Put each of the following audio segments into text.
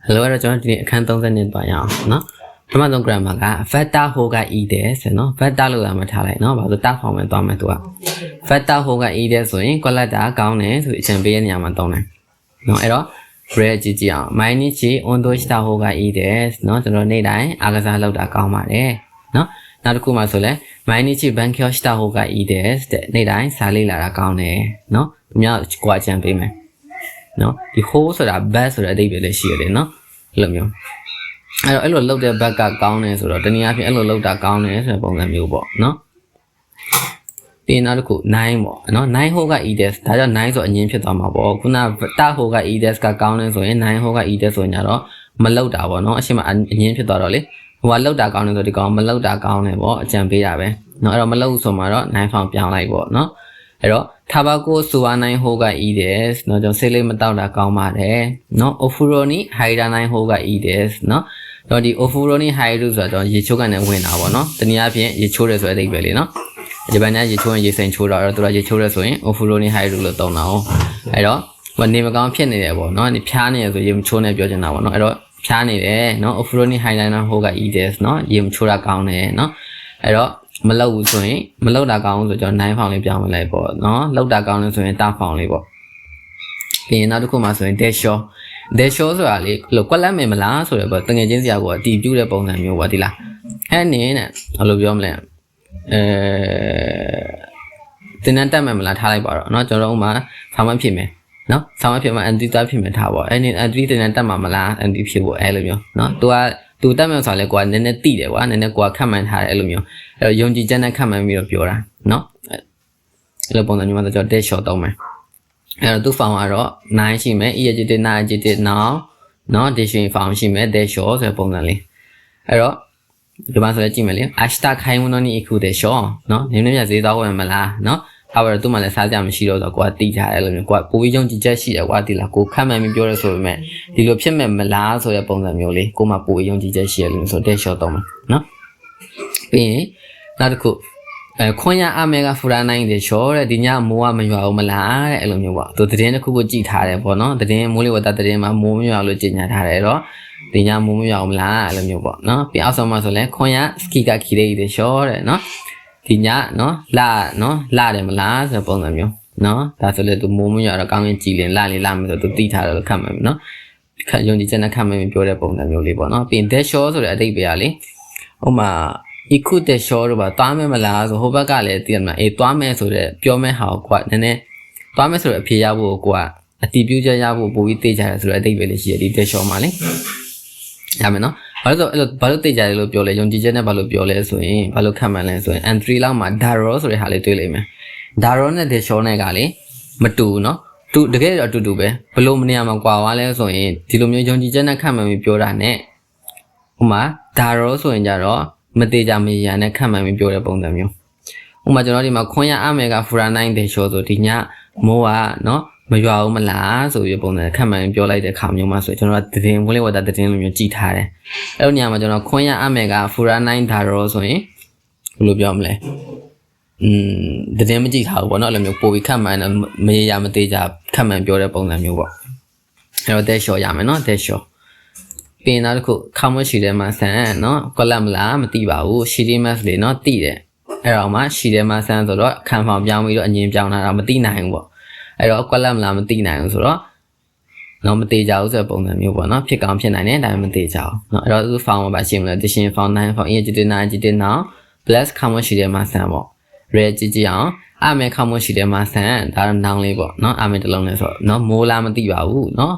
Hello အဲ့တော့ကျွန်တော်ဒီနေ့အခန်း30နှစ်သွားရအောင်နော်ပထမဆုံး grammar က factor ဟိုက e တဲ့ဆိုနော် factor လို့လာမှထားလိုက်နော်ဘာလို့တာဖောင်မယ်သွားမယ်သူက factor ဟိုက e တဲ့ဆိုရင် collector ကောင်းတယ်ဆိုအချိန်ပေးတဲ့နေရာမှာသုံးတယ်နော်အဲ့တော့ bread ကြည့်ကြည့်အောင် minus ကြီး ondo したဟိုက e တဲ့နော်ကျွန်တော်နေ့တိုင်းအားကစားလုပ်တာကောင်းပါတယ်နော်နောက်တစ်ခုမှဆိုလဲ minus ကြီး bank したဟိုက e တဲ့နေ့တိုင်းစားလေ့လာတာကောင်းတယ်နော်သူများကိုအချိန်ပေးမယ်နော်ဒီ whole ဆိုတာ bad ဆိုတဲ့အဓိပ္ပာယ်လည်းရှိရတယ်နော်အဲ့လိုမျိုးအဲ့လိုလောက်တဲ့ bad ကကောင်းတယ်ဆိုတော့တနည်းအားဖြင့်အဲ့လိုလောက်တာကောင်းတယ်ဆိုတဲ့ပုံစံမျိုးပေါ့နော်ပြီးနောက်တစ်ခု9ပေါ့နော်9 whole က edes ဒါကြောင့်9ဆိုအငင်းဖြစ်သွားမှာပေါ့ခုနတာ whole က edes ကကောင်းတယ်ဆိုရင်9 whole က edes ဆိုရင်တော့မလောက်တာပေါ့နော်အရှိမအငင်းဖြစ်သွားတော့လေဟိုကလောက်တာကောင်းတယ်ဆိုဒီကောင်မလောက်တာကောင်းတယ်ပေါ့အကြံပေးတာပဲနော်အဲ့တော့မလောက်ဆိုမှတော့9ဖောင်ပြောင်းလိုက်ပေါ့နော်အဲ့တော့Tobacco ဆိုတာ9 whole က edes เนาะကျွန်တော်ဆေးလေးမတောက်တာကောင်းပါတယ်เนาะ Ofuroni Haida 9 whole က edes เนาะတော့ဒီ Ofuroni Haidu ဆိုတော့ရေချိုးကနေဝင်တာပေါ့เนาะတနည်းအားဖြင့်ရေချိုးတယ်ဆိုတဲ့အဓိပ္ပာယ်လေးเนาะဒီဘက်နဲ့ရေချိုးရင်ရေစိမ်ချိုးတော့အဲ့တော့သူကရေချိုးတယ်ဆိုရင် Ofuroni Haidu လို့သုံးတာ哦အဲ့တော့နေမကောင်းဖြစ်နေတယ်ပေါ့เนาะဖျားနေရဆိုရေမချိုးနဲ့ပြောချင်တာပေါ့เนาะအဲ့တော့ဖျားနေတယ်เนาะ Ofuroni Haida 9 whole က edes เนาะရေမချိုးတာကောင်းတယ်เนาะအဲ့တော့မလောက်ဘူးဆိုရင်မလောက်တာကောင်းဆိုကျွန်တော်9ဖောင်လေးပြောင်းလိုက်ပေါ့နော်လောက်တာကောင်းလို့ဆိုရင်တာဖောင်လေးပေါ့ပြီးရင်နောက်တစ်ခုမှဆိုရင် dashဆိုတာလေလို့ကွက်လက်မယ်မလားဆိုတော့ပေါ့တငယ်ချင်းစရာကိုအတီးပြူတဲ့ပုံစံမျိုးပေါ့ဒီလားအဲ့နင်းနဲ့ဘယ်လိုပြောမလဲတင်တတ်မယ်မလားထားလိုက်ပါတော့เนาะကျွန်တော်တို့ဥမာဆောင်းမဖြစ်မယ်เนาะဆောင်းမဖြစ်မှာ anti သွားဖြစ်မယ်ထားပေါ့အဲ့နင်း anti တင်တတ်မှာမလား anti ဖြစ်ဖို့အဲ့လိုမျိုးเนาะသူတက်မယ်ဆိုတော့လေကိုကနည်းနည်းတိတယ်ကွာနည်းနည်းကိုကခတ်မှန်းထားတယ်အဲ့လိုမျိုးအဲ့တော့ယုံကြည်ချက်နဲ့ခတ်မှန်းပြီးတော့ပြောတာเนาะအဲ့လိုပုံစံမျိုးမှာတော့ dash shot တောင်းမယ်အဲ့တော့သူ့ form ကတော့9ရှိမယ် ejt 9 ejt now เนาะ dictionary form ရှိမယ် dash shot ဆိုတဲ့ပုံစံလေးအဲ့တော့ဒီမှာဆိုလည်းကြည့်မယ်လေ明日買物に行くでしょเนาะနင်းနေမြဈေးသွားဝင်မလားเนาะအဲ့တော့သူ့မှာလည်းစားကြမရှိတော့ဆိုတော့ကိုကတိထားတယ်လို့မျိုးကိုကပိုပြီးယုံကြည်ချက်ရှိတယ်ကွာဒီလားကိုခတ်မှန်းပြီးပြောရဆိုပေမဲ့ဒီလိုဖြစ်မဲ့မလားဆိုတဲ့ပုံစံမျိုးလေးကိုမှပိုပြီးယုံကြည်ချက်ရှိတယ်လို့ဆိုတဲ့ shot တော့မှာနော်ပြီးရင်နောက်တစ်ခုခွန်ရအမေကဖူရာနိုင်တယ်ချောတဲ့ဒီညမိုးကမရွာဘူးမလားတဲ့အဲ့လိုမျိုးပေါ့သူသတင်းတစ်ခုကိုကြည့်ထားတယ်ပေါ့နော်သတင်းမိုးလေဝသသတင်းမှာမိုးမရွာလို့ကြေညာထားတယ်တော့ဒီညမိုးမရွာဘူးမလားအဲ့လိုမျိုးပေါ့နော်ပြီးအောက်ဆုံးမှာဆိုလဲခွန်ရစကီကခီလေးတယ်ချောတဲ့နော်ဒီညနော်လာတယ်မလားဆိုတဲ့ပုံစံမျိုးနော်ဒါဆိုလေသူမိုးမရွာတော့ကောင်းရင်ကြည်လင်လာလေလာမယ်ဆိုသူတိထားတယ်လို့ခတ်မယ်နော်ခတ်ယုံကြည်ချက်နဲ့ခတ်မယ်ပြောတဲ့ပုံစံမျိုးလေးပေါ့နော်ပြီးရင် dash shot ဆိုတဲ့အဓိပ္ပာယ်လေးဥမာikut de show တော့သွားမယ်မလားဆိုဟိုဘက်ကလည်းသိရမလားသွားမယ်ဆိုတဲ့ပြောမဲ့ဟာကိုကနည်းနည်းသွားမယ်ဆိုတဲ့အဖြေရဖို့ကိုကအတီးပြူချက်ရဖို့ပိုပြီးသိကြတယ်ဆိုတဲ့အဓိပ္ပာယ်လေးရှိရဒီ de show မှာလေရမယ်နော်ဘာလို့ဆိုအဲ့လိုဘာလို့သိကြတယ်လို့ပြောလဲယုံကြည်ချက်နဲ့ဘာလို့ပြောလဲဆိုရင်ဘာလို့ခတ်မှန်းလဲဆိုရင် entry လောက်မှာ daro ဆိုတဲ့ဟာလေးတွေ့လိမ့်မယ် daro နဲ့ de show နဲ့ကလေမတူနော်တူတကယ်တော့အတူတူပဲဘလို့မနေရမှာကွာသွားလဲဆိုရင်ဒီလိုမျိုးယုံကြည်ချက်နဲ့ခတ်မှန်းပြီးပြောတာ ਨੇ ဟိုမှာ daro ဆိုရင်ကြတော့မသေးကြမရနဲ့ခတ်မှန်းပြီးပြောတဲ့ပုံစံမျိုးဥပမာကျွန်တော်ဒီမှာခွန်ရအမေကဖူရာနိုင်တဲ့ show ဆိုဒီညမိုးကနော်မရွာဘူးမလားဆိုပြီးပုံစံခတ်မှန်းပြောလိုက်တဲ့ခါမျိုးမှာဆိုကျွန်တော်ကသတင်းဝင်လေဝတာသတင်းလိုမျိုးကြည်ထားတယ်အဲ့လိုညမှာကျွန်တော်ခွန်ရအမေကဖူရာနိုင်ဒါရောဆိုရင်ဘယ်လိုပြောမလဲသတင်းမကြည့်ထားဘူးပေါ့နော်အဲ့လိုမျိုးပို့ပြီးခတ်မှန်းမရမသေးကြခတ်မှန်းပြောတဲ့ပုံစံမျိုးပေါ့အဲ့တော့ dash shot ရမယ်နော် dash shotပြီးနောက်တစ်ခုခေါင်းမရှိတဲ့မှာဆန်နော်ကွက်လက်မလားမသိပါဘူးရှိသေးမတ်လေနော်သိတယ်အဲ့တော့မှရှိတယ်မှာဆန်ဆိုတော့ခံဖောင်ပြောင်းပြီးတော့အငင်းပြောင်းတာတော့မသိနိုင်ဘူးပေါ့အဲ့တော့ကွက်လက်မလားမသိနိုင်ဘူးဆိုတော့တော့မသေးကြဘူးဆိုတဲ့ပုံစံမျိုးပေါ့နော်ဖြစ်ကောင်းဖြစ်နိုင်တယ်ဒါပေမဲ့မသေးကြဘူးနော်အဲ့တော့သူ form မှာပါရှင်းမလား diction form 9 form ejt 9 ejt now plus ခေါင်းမရှိတဲ့မှာဆန်ပေါ့ red ကြည့်အောင်အမေခေါင်းမရှိတဲ့မှာဆန်ဒါတော့ noun လေးပေါ့နော်အမေတစ်လုံးလေးဆိုတော့နော်မိုးလားမသိပါဘူးနော်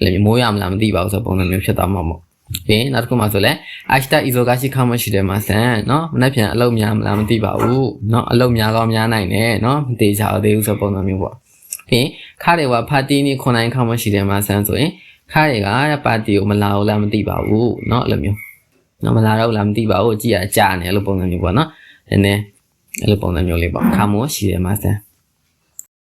လေမိုးရမလားမသိပါဘူးဆိုပုံစံမျိုးဖြစ်သွားမှာပေါ့ပြီးနောက်တစ်ခုမှဆိုလဲ ashta izogashi ခေါင်းမရှိတယ်မှာဆန်နော်မနေ့ပြန်အလုပ်များမလားမသိပါဘူးနော်အလုပ်များကောင်းများနိုင်တယ်နော်မသေးချာသေးဘူးဆိုပုံစံမျိုးပေါ့ပြီးခါတွေကပါတီနီခွန်တိုင်းခေါင်းမရှိတယ်မှာဆန်ဆိုရင်ခါတွေကပါတီကိုမလာဘူးလားမသိပါဘူးနော်အဲ့လိုမျိုးနော်မလာတော့လားမသိပါဘူးကြည့်ရကြာနေအဲ့လိုပုံစံမျိုးပေါ့နော်နည်းနည်းအဲ့လိုပုံစံမျိုးလေးပေါ့ခါမရှိတယ်မှာဆန်